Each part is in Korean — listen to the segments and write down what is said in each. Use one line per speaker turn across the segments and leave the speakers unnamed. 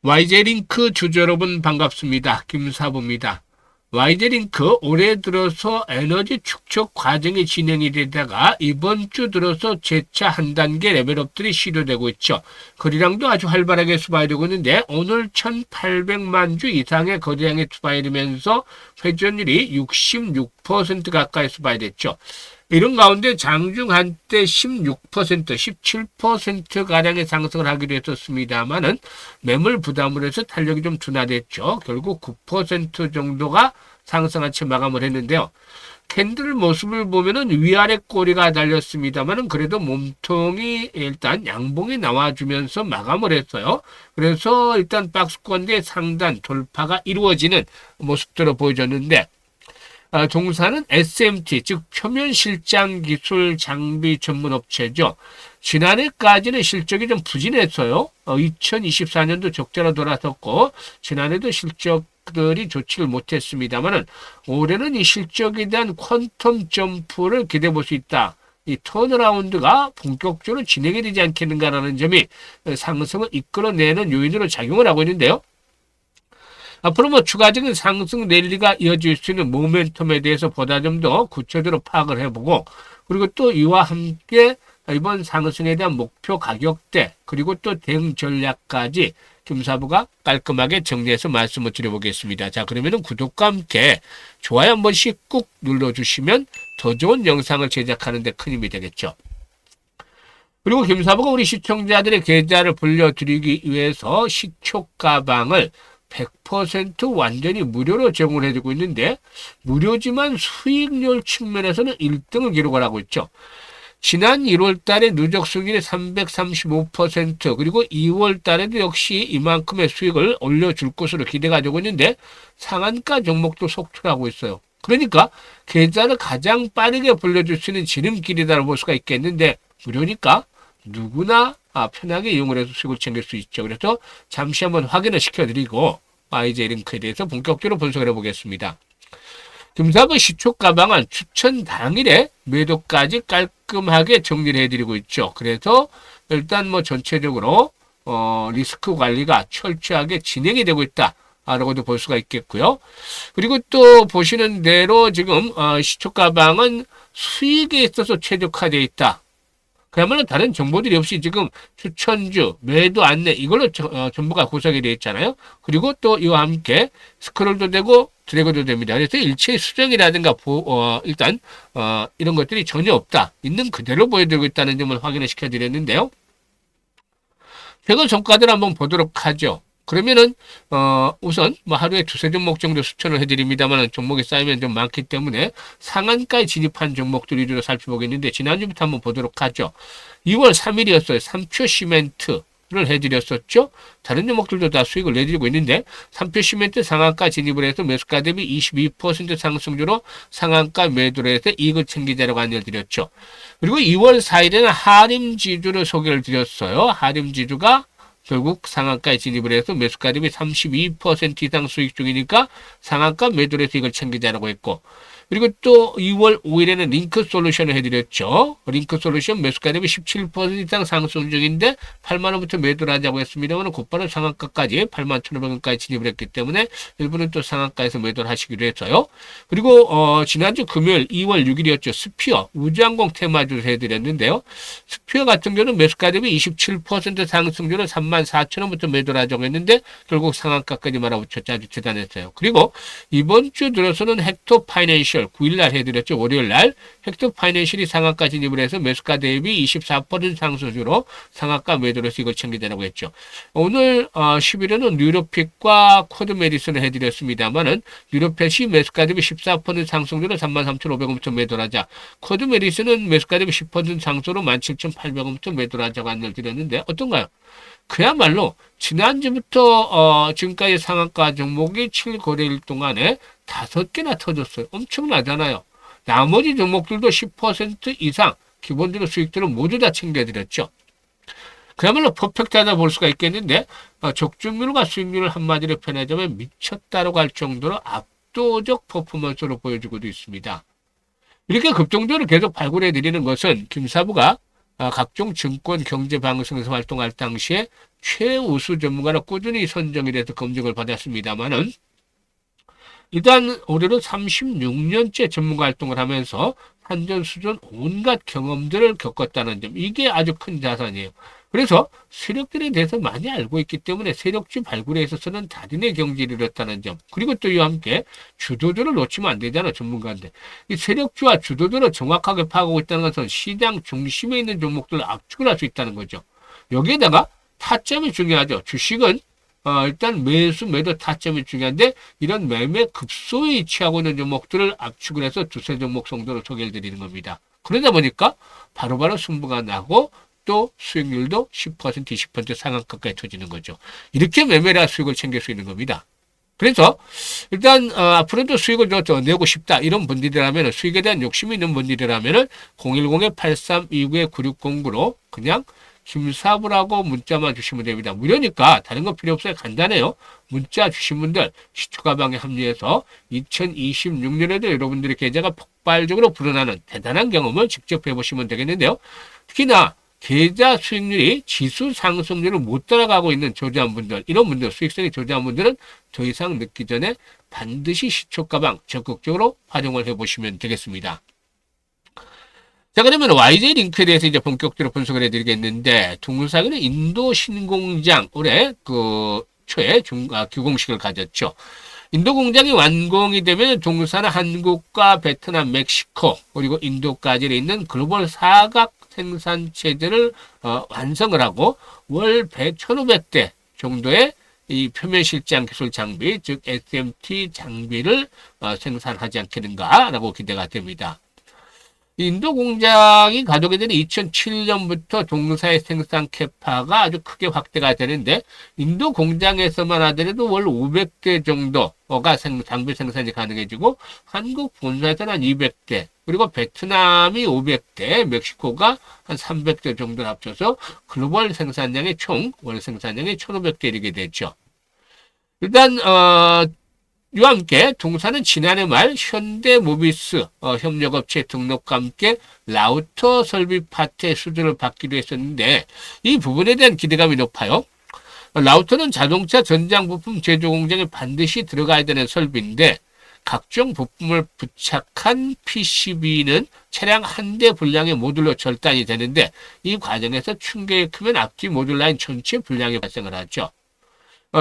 YJ링크 주주 여러분 반갑습니다. 김사부입니다. YJ링크 올해 들어서 에너지 축적 과정이 진행이 되다가 이번 주 들어서 재차 한 단계 레벨업들이 시도되고 있죠. 거래량도 아주 활발하게 수발되고 있는데 오늘 1800만 주 이상의 거래량이 수발되면서 회전율이 66% 가까이 수발됐죠. 이런 가운데 장중 한때 16%, 17%가량의 상승을 하기로 했었습니다만은 매물 부담으로 해서 탄력이 좀 둔화됐죠. 결국 9% 정도가 상승한 채 마감을 했는데요. 캔들 모습을 보면은 위아래 꼬리가 달렸습니다만은 그래도 몸통이 일단 양봉이 나와주면서 마감을 했어요. 그래서 일단 박스권대 상단 돌파가 이루어지는 모습들을 보여줬는데 종사는 SMT, 즉 표면실장기술 장비 전문 업체죠. 지난해까지는 실적이 좀 부진했어요. 2024년도 적자로 돌아섰고 지난해도 실적들이 좋지를 못했습니다만은 올해는 이 실적에 대한 퀀텀 점프를 기대해 볼 수 있다. 이 턴어라운드가 본격적으로 진행이 되지 않겠는가라는 점이 상승을 이끌어내는 요인으로 작용을 하고 있는데요. 앞으로 추가적인 상승 랠리가 이어질 수 있는 모멘텀에 대해서 보다 좀 더 구체적으로 파악을 해보고, 그리고 또 이와 함께 이번 상승에 대한 목표 가격대, 그리고 또 대응 전략까지 김사부가 깔끔하게 정리해서 말씀을 드려보겠습니다. 자, 그러면은 구독과 함께 좋아요 한 번씩 꾹 눌러주시면 더 좋은 영상을 제작하는 데 큰 힘이 되겠죠. 그리고 김사부가 우리 시청자들의 계좌를 불려드리기 위해서 시초 가방을 100% 완전히 무료로 제공을 해주고 있는데, 무료지만 수익률 측면에서는 1등을 기록을 하고 있죠. 지난 1월 달에 누적 수익률이 335%, 그리고 2월 달에도 역시 이만큼의 수익을 올려줄 것으로 기대가 되고 있는데 상한가 종목도 속출하고 있어요. 그러니까 계좌를 가장 빠르게 불려줄 수 있는 지름길이라고 볼 수가 있겠는데, 무료니까 누구나 편하게 이용을 해서 수익을 챙길 수 있죠. 그래서 잠시 한번 확인을 시켜드리고 YJ링크에 대해서 본격적으로 분석을 해보겠습니다. 김사부 시초 가방은 추천 당일에 매도까지 깔끔하게 정리를 해드리고 있죠. 그래서 일단 전체적으로 리스크 관리가 철저하게 진행이 되고 있다 라고도 볼 수가 있겠고요. 그리고 또 보시는 대로 지금 시초 가방은 수익에 있어서 최적화되어 있다. 그야말로 다른 정보들이 없이 지금 추천주, 매도 안내 이걸로 전부가 구성이 되어 있잖아요. 그리고 또 이와 함께 스크롤도 되고 드래그도 됩니다. 그래서 일체 수정이라든가 일단 이런 것들이 전혀 없다. 있는 그대로 보여드리고 있다는 점을 확인을 시켜드렸는데요. 최근 성과들 한번 보도록 하죠. 그러면은 우선 하루에 두세 종목 정도 추천을 해드립니다만 종목이 쌓이면 좀 많기 때문에 상한가에 진입한 종목들 위주로 살펴보겠는데, 지난주부터 한번 보도록 하죠. 2월 3일이었어요. 삼표 시멘트를 해드렸었죠. 다른 종목들도 다 수익을 내드리고 있는데 삼표 시멘트 상한가 진입을 해서 매수가 대비 22% 상승주로 상한가 매도를 해서 이익을 챙기자라고 안내를 드렸죠. 그리고 2월 4일에는 하림지주를 소개를 드렸어요. 하림지주가 결국 상한가에 진입을 해서 매수가 대비 32% 이상 수익 중이니까 상한가 매도를 해서 이걸 챙기자라고 했고, 그리고 또 2월 5일에는 링크 솔루션을 해드렸죠. 링크 솔루션 매수가 대비 17% 이상 상승 중인데 8만원부터 매도를 하자고 했습니다만 곧바로 상한가까지 81,500원까지 진입을 했기 때문에 일부는 또 상한가에서 매도를 하시기로 했어요. 그리고 지난주 금요일 2월 6일이었죠. 스피어 우주항공 테마주를 해드렸는데요. 스피어 같은 경우는 매수가 대비 27% 상승률은 34,000원부터 매도를 하자고 했는데 결국 상한가까지 말아붙였죠. 아주 대단했어요. 그리고 이번 주 들어서는 헥토 파이낸셜 9일날 해드렸죠. 월요일날 헥토 파이낸셜이 상한가 진입을 해서 매수가 대비 24% 상승주로 상한가 매도로 해서 이걸 챙기자라고 했죠. 오늘 10일에는 뉴로픽과 코드 메디슨을 해드렸습니다만은 뉴로픽이 매수가 대비 14% 상승주로 33,500원부터 매도를 하자, 코드 메디슨은 매수가 대비 10% 상승으로 17,800원부터 매도를 하자고 안내를 드렸는데 어떤가요? 그야말로 지난주부터 지금까지 상한가 종목이 7거래일 동안에 5개나 터졌어요. 엄청나잖아요. 나머지 종목들도 10% 이상 기본적으로 수익들을 모두 다 챙겨드렸죠. 그야말로 퍼펙트하다 볼 수가 있겠는데 적중률과 수익률을 한마디로 표현하자면 미쳤다라고 할 정도로 압도적 퍼포먼스로 보여주고도 있습니다. 이렇게 급등주를 계속 발굴해 드리는 것은 김사부가 각종 증권 경제 방송에서 활동할 당시에 최우수 전문가로 꾸준히 선정이 돼서 검증을 받았습니다만은 일단 올해로 36년째 전문가 활동을 하면서 산전수전 온갖 경험들을 겪었다는 점, 이게 아주 큰 자산이에요. 그래서 세력들에 대해서 많이 알고 있기 때문에 세력주 발굴에 있어서는 달인의 경지를 이뤘다는 점, 그리고 또 이와 함께 주도주를 놓치면 안 되잖아, 전문가인데. 이 세력주와 주도주를 정확하게 파악하고 있다는 것은 시장 중심에 있는 종목들을 압축을 할 수 있다는 거죠. 여기에다가 타점이 중요하죠. 주식은 일단 매수, 매도 타점이 중요한데 이런 매매 급소에 위치하고 있는 종목들을 압축을 해서 두세 종목 정도로 소개를 드리는 겁니다. 그러다 보니까 바로바로 승부가 나고 또 수익률도 10%, 20% 상한가까지 터지는 거죠. 이렇게 매매를 할 수익을 챙길 수 있는 겁니다. 그래서 일단 앞으로도 수익을 더 내고 싶다 이런 분들이라면, 수익에 대한 욕심이 있는 분들이라면 010-8329-9609로 그냥 김사부라고 문자만 주시면 됩니다. 무료니까 다른 거 필요 없어요. 간단해요. 문자 주신 분들 시초가방에 합류해서 2026년에도 여러분들의 계좌가 폭발적으로 불어나는 대단한 경험을 직접 해보시면 되겠는데요. 특히나 계좌 수익률이 지수 상승률을 못 따라가고 있는 저조한 분들, 이런 분들, 수익성이 저조한 분들은 더 이상 늦기 전에 반드시 시초가방 적극적으로 활용을 해보시면 되겠습니다. 자, 그러면 YJ 링크에 대해서 이제 본격적으로 분석을 해드리겠는데, 동사는 인도 신공장 올해 초에 규공식을 가졌죠. 인도 공장이 완공이 되면 동사는 한국과 베트남, 멕시코 그리고 인도까지 있는 글로벌 사각 생산 체제를 완성을 하고 월 1,500대 정도의 이 표면 실장 기술 장비, 즉 SMT 장비를 생산하지 않겠는가라고 기대가 됩니다. 인도 공장이 가동이 되는 2007년부터 동사의 생산 캐파가 아주 크게 확대가 되는데, 인도 공장에서만 하더라도 월 500대 정도가 장비 생산이 가능해지고, 한국 본사에서는 한 200대, 그리고 베트남이 500대, 멕시코가 한 300대 정도를 합쳐서 글로벌 생산량의 총 월 생산량이 1,500대 이르게 됐죠. 일단 이와 함께 동사는 지난해 말 현대모비스 협력업체 등록과 함께 라우터 설비 파트의 수주를 받기로 했었는데, 이 부분에 대한 기대감이 높아요. 라우터는 자동차 전장 부품 제조 공장에 반드시 들어가야 되는 설비인데, 각종 부품을 부착한 PCB는 차량 한 대 분량의 모듈로 절단이 되는데, 이 과정에서 충격이 크면 앞뒤 모듈 라인 전체 분량이 발생을 하죠.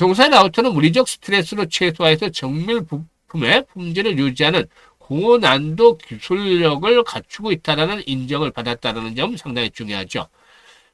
동사 라우터는 물리적 스트레스로 최소화해서 정밀 부품의 품질을 유지하는 고난도 기술력을 갖추고 있다는 인정을 받았다는 점 상당히 중요하죠.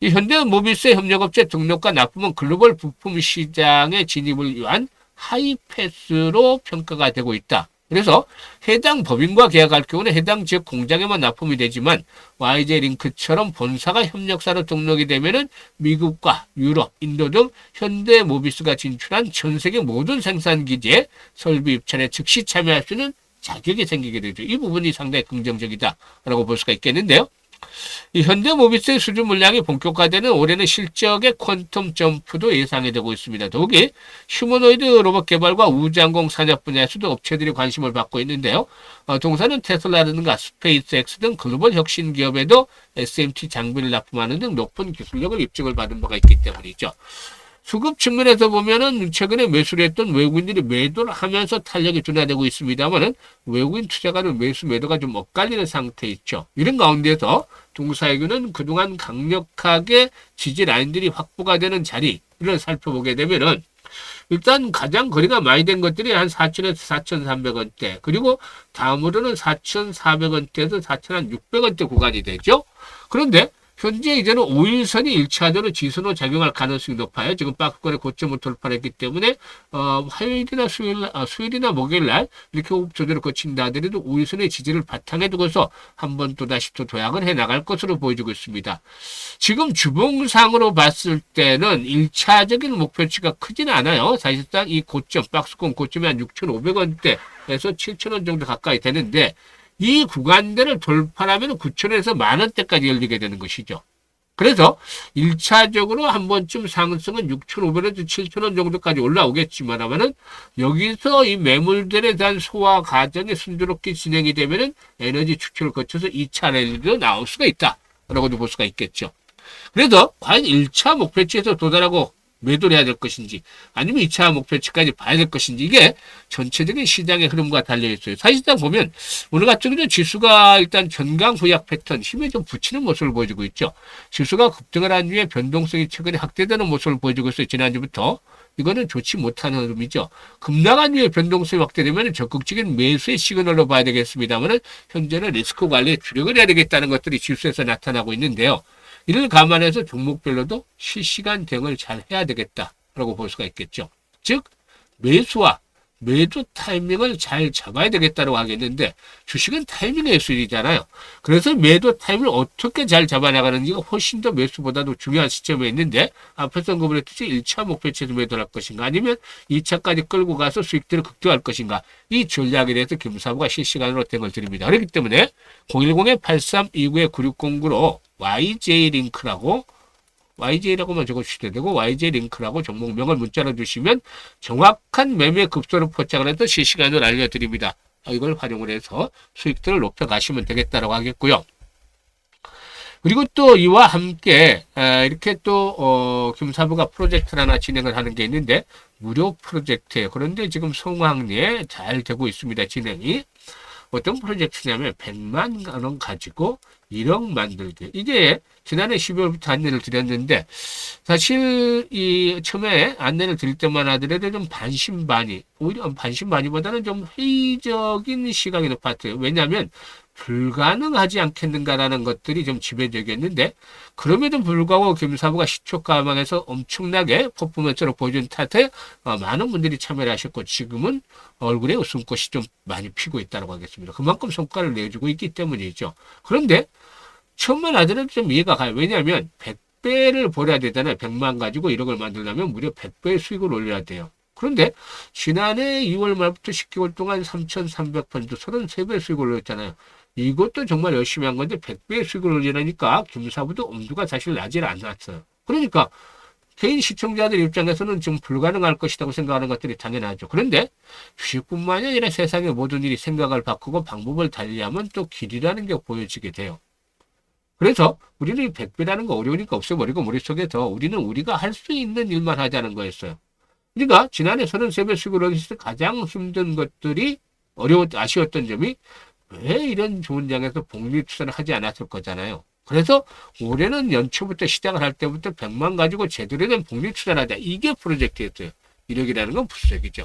이 현대모비스의 협력업체 등록과 납품은 글로벌 부품 시장의 진입을 위한 하이패스로 평가가 되고 있다. 그래서 해당 법인과 계약할 경우는 해당 지역 공장에만 납품이 되지만, YJ링크처럼 본사가 협력사로 등록이 되면은 미국과 유럽, 인도 등 현대모비스가 진출한 전 세계 모든 생산 기지에 설비 입찰에 즉시 참여할 수 있는 자격이 생기게 되죠. 이 부분이 상당히 긍정적이다라고 볼 수가 있겠는데요. 이 현대모비스의 수주 물량이 본격화되는 올해는 실적의 퀀텀 점프도 예상이 되고 있습니다. 더욱이 휴머노이드 로봇 개발과 우주항공 산업 분야에서도 업체들이 관심을 받고 있는데요. 동사는 테슬라라든가 스페이스X 등 글로벌 혁신 기업에도 SMT 장비를 납품하는 등 높은 기술력을 입증을 받은 바가 있기 때문이죠. 수급 측면에서 보면은 최근에 매수를 했던 외국인들이 매도를 하면서 탄력이 둔화되고 있습니다만은, 외국인 투자가는 매수 매도가 좀 엇갈리는 상태에 있죠. 이런 가운데서 동사에게는 그동안 강력하게 지지 라인들이 확보가 되는 자리를 살펴보게 되면은, 일단 가장 거래가 많이 된 것들이 한 4,000에서 4,300원대, 그리고 다음으로는 4,400원대에서 4,600원대 구간이 되죠. 그런데 현재 이제는 5일선이 1차적으로 지수로 작용할 가능성이 높아요. 지금 박스권의 고점을 돌파했기 때문에 화요일이나 수요일이나 목요일날 이렇게 호흡 조절을 거친다 하더라도 5일선의 지지를 바탕에 두고서 한번 또다시 또 도약을 해나갈 것으로 보여지고 있습니다. 지금 주봉상으로 봤을 때는 1차적인 목표치가 크지는 않아요. 사실상 이 고점, 박스권 고점이 한 6,500원대에서 7,000원 정도 가까이 되는데, 이 구간대를 돌파하면 9,000원에서 만원대까지 열리게 되는 것이죠. 그래서 1차적으로 한 번쯤 상승은 6,500원에서 7,000원 정도까지 올라오겠지만, 여기서 이 매물들에 대한 소화 과정이 순조롭게 진행이 되면은 에너지 축출을 거쳐서 2차 랠리도 나올 수가 있다 라고도 볼 수가 있겠죠. 그래서 과연 1차 목표치에서 도달하고 매도를 해야 될 것인지 아니면 2차 목표치까지 봐야 될 것인지 이게 전체적인 시장의 흐름과 달려있어요. 사실상 보면 오늘 같은 경우는 지수가 일단 전강 후약 패턴 힘에 좀 붙이는 모습을 보여주고 있죠. 지수가 급등을 한 뒤에 변동성이 최근에 확대되는 모습을 보여주고 있어요. 지난주부터. 이거는 좋지 못한 흐름이죠. 급락한 뒤에 변동성이 확대되면 적극적인 매수의 시그널로 봐야 되겠습니다만 현재는 리스크 관리에 주력을 해야 되겠다는 것들이 지수에서 나타나고 있는데요. 이를 감안해서 종목별로도 실시간 대응을 잘 해야 되겠다라고 볼 수가 있겠죠. 즉 매수와 매도 타이밍을 잘 잡아야 되겠다고 하겠는데 주식은 타이밍의 예술이잖아요. 그래서 매도 타이밍을 어떻게 잘 잡아나가는지가 훨씬 더 매수보다도 중요한 시점에 있는데 앞에서 언급했듯이 1차 목표치에서 매도할 것인가 아니면 2차까지 끌고 가서 수익들을 극대화할 것인가 이 전략에 대해서 김사부가 실시간으로 대응을 드립니다. 그렇기 때문에 010-8329-9609로 YJ라고만 적어주셔도 되고 YJ링크라고 종목명을 문자로 주시면 정확한 매매 급소를 포착을 해서 실시간으로 알려드립니다. 이걸 활용을 해서 수익들을 높여가시면 되겠다고 하겠고요. 그리고 또 이와 함께 이렇게 또 김사부가 프로젝트를 하나 진행을 하는 게 있는데 무료 프로젝트예요. 그런데 지금 성황리에 잘 되고 있습니다. 진행이. 어떤 프로젝트냐면 100만 원 가지고 1억 만들기. 이게 지난해 12월부터 안내를 드렸는데 사실 이 처음에 안내를 드릴 때만 하더라도 좀 반신반의, 오히려 반신반의보다는 좀 회의적인 시각이 높았어요. 왜냐하면 불가능하지 않겠는가라는 것들이 좀 지배적이었는데 그럼에도 불구하고 김사부가 시초가 하방에서 엄청나게 퍼포먼스를 보여준 탓에 많은 분들이 참여를 하셨고 지금은 얼굴에 웃음꽃이 좀 많이 피고 있다고 하겠습니다. 그만큼 성과를 내주고 있기 때문이죠. 그런데 처음만 하더라도 좀 이해가 가요. 왜냐하면 100배를 벌여야 되잖아요. 100만 가지고 1억을 만들려면 무려 100배의 수익을 올려야 돼요. 그런데 지난해 2월 말부터 10개월 동안 3,300%, 33배의 수익을 올렸잖아요. 이것도 정말 열심히 한 건데 100배의 수익을 올리려니까 김사부도 엄두가 사실 나질 않았어요. 그러니까 개인 시청자들 입장에서는 좀 불가능할 것이라고 생각하는 것들이 당연하죠. 그런데 주식뿐만이 아니라 세상의 모든 일이 생각을 바꾸고 방법을 달리하면 또 길이라는 게 보여지게 돼요. 그래서 우리는 이 100배라는 거 어려우니까 없애버리고 머릿속에서 우리는 우리가 할 수 있는 일만 하자는 거였어요. 그러니까 지난해 33배 수익을 얻으실 때 가장 힘든 것들이 아쉬웠던 점이 왜 이런 좋은 장에서 복리 투자를 하지 않았을 거잖아요. 그래서 올해는 연초부터 시작을 할 때부터 100만 가지고 제대로 된 복리 투자를 하자. 이게 프로젝트였어요. 1억이라는 건 부수적이죠.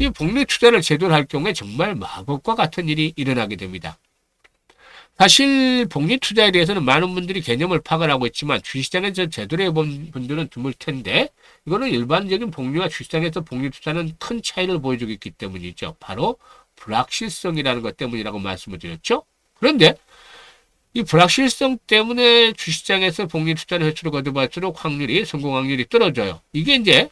이 복리 투자를 제대로 할 경우에 정말 마법과 같은 일이 일어나게 됩니다. 사실 복리 투자에 대해서는 많은 분들이 개념을 파악을 하고 있지만 주식시장에서 제대로 해본 분들은 드물 텐데 이거는 일반적인 복리와 주식시장에서 복리 투자는 큰 차이를 보여주고 있기 때문이죠. 바로 불확실성이라는 것 때문이라고 말씀을 드렸죠. 그런데 이 불확실성 때문에 주식시장에서 복리 투자를 회수를 거듭할수록 성공 확률이 떨어져요. 이게 이제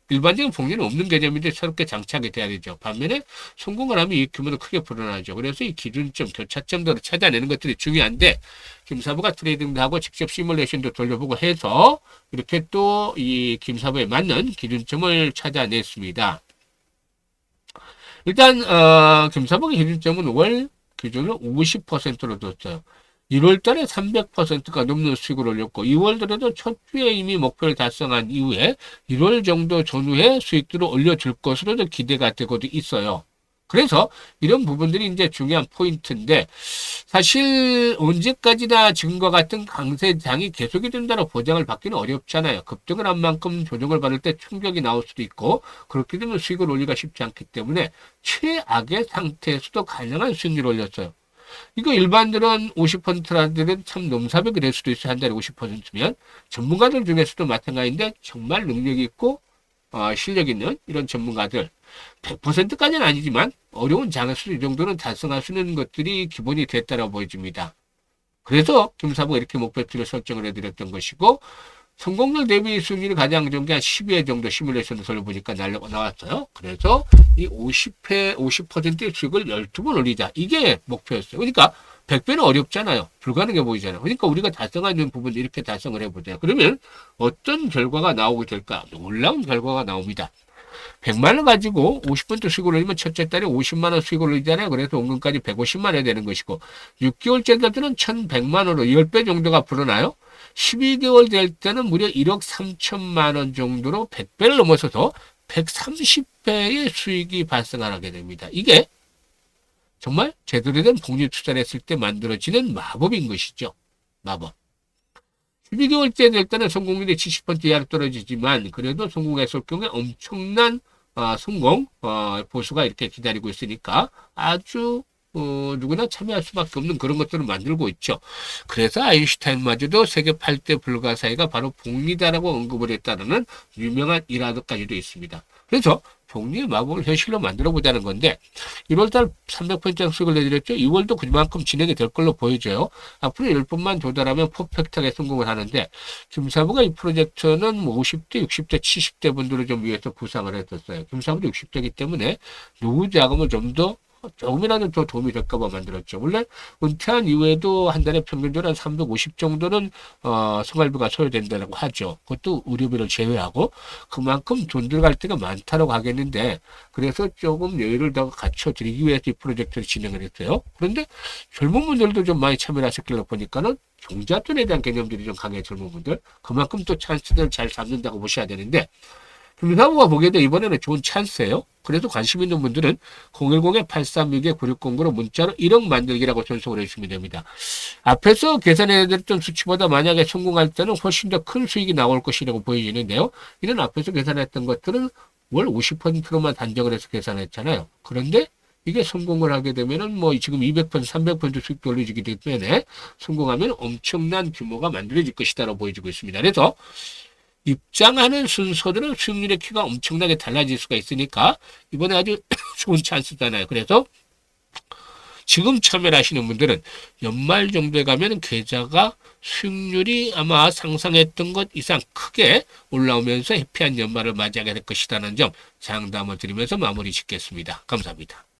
일반적인 복리는 없는 개념인데 새롭게 장착이 돼야 되죠. 반면에 성공을 하면 이익 규모도 크게 불어나죠. 그래서 이 기준점, 교차점들을 찾아내는 것들이 중요한데 김사부가 트레이딩도 하고 직접 시뮬레이션도 돌려보고 해서 이렇게 또 이 김사부에 맞는 기준점을 찾아냈습니다. 일단 김사부의 기준점은 월 기준으로 50%로 뒀어요. 1월 달에 300%가 넘는 수익을 올렸고 2월 달에도 첫 주에 이미 목표를 달성한 이후에 1월 정도 전후에 수익들을 올려줄 것으로도 기대가 되고도 있어요. 그래서 이런 부분들이 이제 중요한 포인트인데 사실 언제까지나 지금과 같은 강세장이 계속이 된다고 보장을 받기는 어렵잖아요. 급등을 한 만큼 조정을 받을 때 충격이 나올 수도 있고 그렇게 되면 수익을 올리기가 쉽지 않기 때문에 최악의 상태에서도 가능한 수익률을 올렸어요. 이거 일반들은 50%라들은 참 넘사벽이 될 수도 있어요. 한 달에 50%면 전문가들 중에서도 마찬가지인데 정말 능력이 있고 실력 있는 이런 전문가들 100%까지는 아니지만 어려운 장에서도 이 정도는 달성할 수 있는 것들이 기본이 됐다고 보여집니다. 그래서 김사부가 이렇게 목표치를 설정을 해드렸던 것이고 성공률 대비 수익률이 가장 좋은 게 한 12회 정도 시뮬레이션을 돌려보니까 나왔어요. 그래서 이 50%의 수익을 12번 올리자. 이게 목표였어요. 그러니까 100배는 어렵잖아요. 불가능해 보이잖아요. 그러니까 우리가 달성하는 부분을 이렇게 달성을 해보자. 그러면 어떤 결과가 나오게 될까? 놀라운 결과가 나옵니다. 100만 원 가지고 50% 수익을 올리면 첫째 달에 50만 원 수익을 올리잖아요. 그래서 원금까지 150만 원이 되는 것이고 6개월째 될 때는 1,100만 원으로 10배 정도가 불어나요. 12개월 될 때는 무려 1억 3천만 원 정도로 100배를 넘어서서 130배의 수익이 발생하게 됩니다. 이게 정말 제대로 된 복리 투자를 했을 때 만들어지는 마법인 것이죠. 마법. 12개월째 될 때는 성공률이 70% 이하로 떨어지지만 그래도 성공했을 경우에 엄청난 성공 보수가 이렇게 기다리고 있으니까 아주 누구나 참여할 수밖에 없는 그런 것들을 만들고 있죠. 그래서 아인슈타인마저도 세계 8대 불가사의가 바로 복리다라고 언급을 했다는 유명한 일화도까지도 있습니다. 그래서 복리의 마법을 현실로 만들어 보자는 건데 1월달 300% 수익을 내드렸죠. 2월도 그만큼 진행이 될 걸로 보여져요. 앞으로 10번만 도달하면 퍼펙트하게 성공을 하는데 김사부가 이 프로젝트는 50대, 60대, 70대 분들을 좀 위해서 구상을 했었어요. 김사부도 60대이기 때문에 노후 자금을 좀 더 조금이라도 더 도움이 될까봐 만들었죠. 원래 은퇴한 이후에도 한 달에 평균적으로 한 350 정도는 생활비가 소요된다고 하죠. 그것도 의료비를 제외하고 그만큼 돈 들어갈 때가 많다고 하겠는데 그래서 조금 여유를 더 갖춰드리기 위해서 이 프로젝트를 진행을 했어요. 그런데 젊은 분들도 좀 많이 참여를 하셨길래 보니까는 종잣돈에 대한 개념들이 좀 강해요. 젊은 분들. 그만큼 또 찬스를 잘 잡는다고 보셔야 되는데 김사부가 보기에도 이번에는 좋은 찬스예요. 그래서 관심 있는 분들은 010-836-9609로 문자로 1억 만들기라고 전송을 해주시면 됩니다. 앞에서 계산해드렸던 수치보다 만약에 성공할 때는 훨씬 더 큰 수익이 나올 것이라고 보여지는데요. 이런 앞에서 계산했던 것들은 월 50%로만 단정을 해서 계산했잖아요. 그런데 이게 성공을 하게 되면은 뭐 지금 200%, 300% 수익 돌려주기 때문에 성공하면 엄청난 규모가 만들어질 것이다라고 보여지고 있습니다. 그래서 입장하는 순서들은 수익률의 키가 엄청나게 달라질 수가 있으니까 이번에 아주 좋은 찬스잖아요. 그래서 지금 참여를 하시는 분들은 연말 정도에 가면 계좌가 수익률이 아마 상상했던 것 이상 크게 올라오면서 해피한 연말을 맞이하게 될 것이라는 점 장담을 드리면서 마무리 짓겠습니다. 감사합니다.